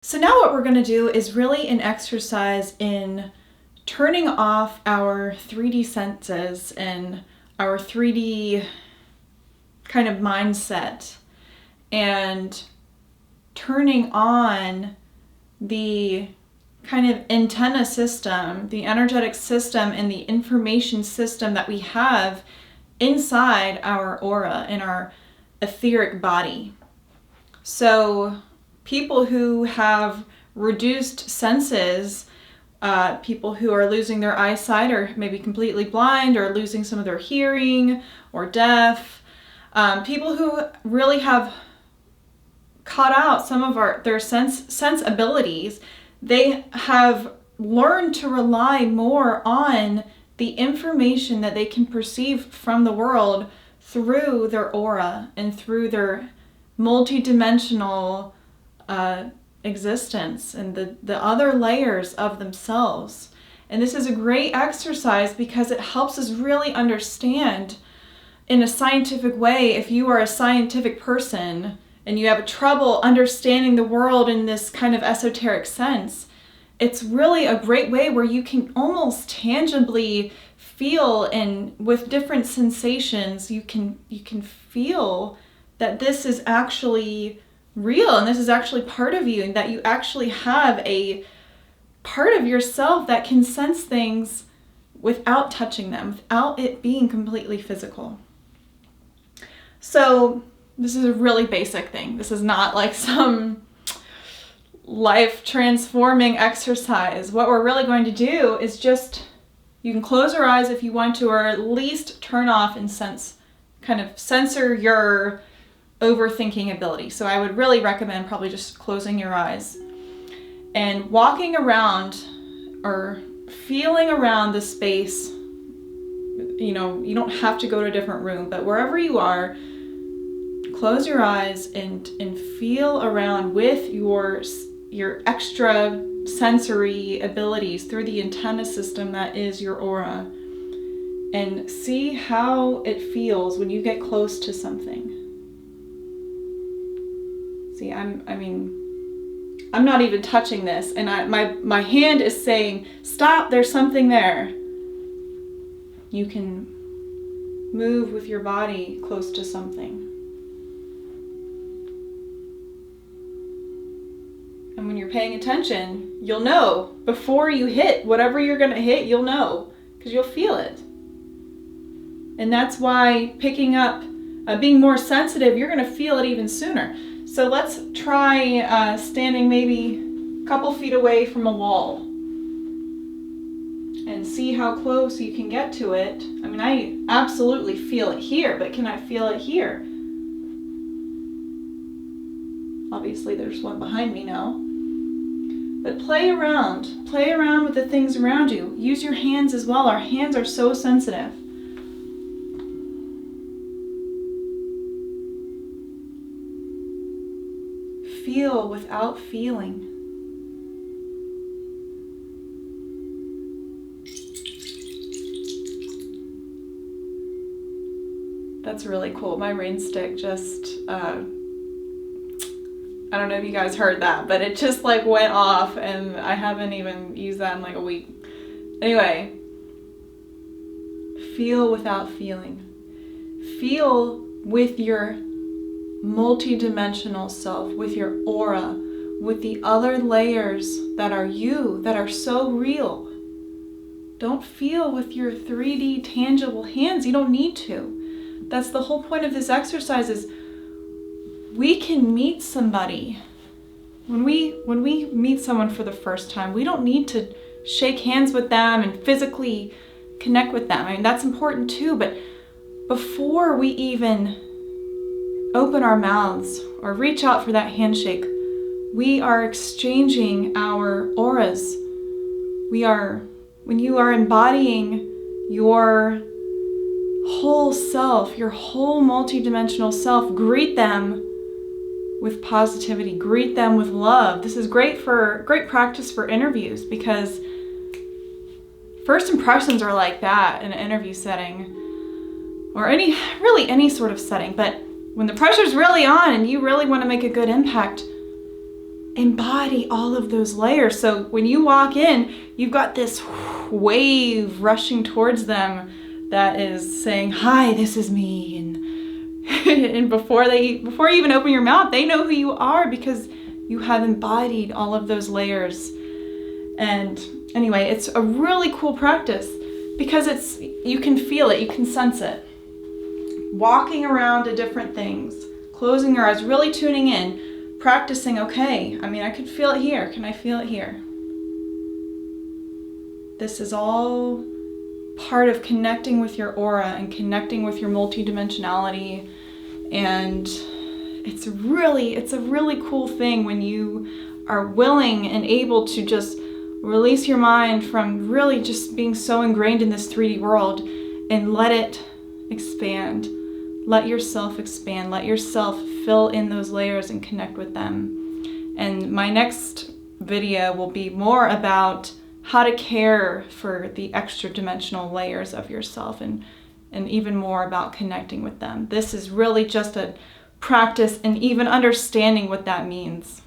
So now what we're going to do is really an exercise in turning off our 3D senses and our 3D kind of mindset and turning on the kind of antenna system, the energetic system, and the information system that we have inside our aura, in our etheric body. So people who have reduced senses, people who are losing their eyesight or maybe completely blind or losing some of their hearing or deaf, people who really have cut out some of their sense abilities, they have learned to rely more on the information that they can perceive from the world through their aura and through their multidimensional existence and the other layers of themselves. And this is a great exercise because it helps us really understand in a scientific way. If you are a scientific person and you have trouble understanding the world in this kind of esoteric sense, it's really a great way where you can almost tangibly feel, and with different sensations, you can feel that this is actually real and this is actually part of you, and that you actually have a part of yourself that can sense things without touching them, without it being completely physical. So this is a really basic thing. This is not like some life transforming exercise. What we're really going to do is just, you can close your eyes if you want to, or at least turn off and censor your overthinking ability. So I would really recommend probably just closing your eyes and walking around or feeling around the space. You don't have to go to a different room, but wherever you are, close your eyes and feel around with your extra sensory abilities through the antenna system that is your aura, and see how it feels when you get close to something. See, I'm not even touching this, and my hand is saying, stop, there's something there. You can move with your body close to something. And when you're paying attention, you'll know. Before you hit whatever you're going to hit, you'll know, because you'll feel it. And that's why picking up, being more sensitive, you're going to feel it even sooner. So let's try standing maybe a couple feet away from a wall and see how close you can get to it. I mean, I absolutely feel it here, but can I feel it here? Obviously there's one behind me now. But play around with the things around you. Use your hands as well. Our hands are so sensitive. Feel without feeling. That's really cool. My rain stick just, I don't know if you guys heard that, but it just like went off, and I haven't even used that in like a week. Anyway, feel without feeling. Feel with your multidimensional self, with your aura, with the other layers that are you, that are so real. Don't feel with your 3D tangible hands. You don't need to. That's the whole point of this exercise, is we can meet somebody. When we meet someone for the first time, we don't need to shake hands with them and physically connect with them. I mean, that's important too, but before we even open our mouths or reach out for that handshake, we are exchanging our auras. When you are embodying your whole self, your whole multidimensional self, greet them with positivity, greet them with love. This is great practice for interviews, because first impressions are like that in an interview setting, or any sort of setting. But when the pressure's really on and you really want to make a good impact, embody all of those layers. So when you walk in, you've got this wave rushing towards them that is saying, "Hi, this is me." And before you even open your mouth, they know who you are because you have embodied all of those layers. And anyway, it's a really cool practice because you can feel it, you can sense it. Walking around to different things, closing your eyes, really tuning in, practicing, okay, I could feel it here. Can I feel it here? This is all part of connecting with your aura and connecting with your multidimensionality. And it's a really cool thing when you are willing and able to just release your mind from really just being so ingrained in this 3D world and let it expand. Let yourself expand. Let yourself fill in those layers and connect with them. And my next video will be more about how to care for the extra dimensional layers of yourself and even more about connecting with them. This is really just a practice and even understanding what that means.